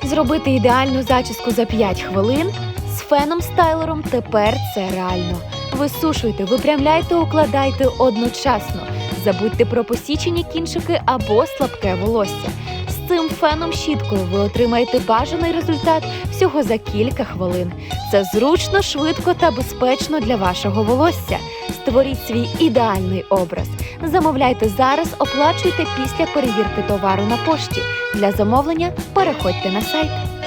Зробити ідеальну зачіску за 5 хвилин з феном-стайлером тепер це реально. Висушуйте, випрямляйте, укладайте одночасно. Забудьте про посічені кінчики або слабке волосся. З цим феном-щіткою ви отримаєте бажаний результат всього за кілька хвилин. Це зручно, швидко та безпечно для вашого волосся. Створіть свій ідеальний образ. Замовляйте зараз, оплачуйте після перевірки товару на пошті. Для замовлення переходьте на сайт.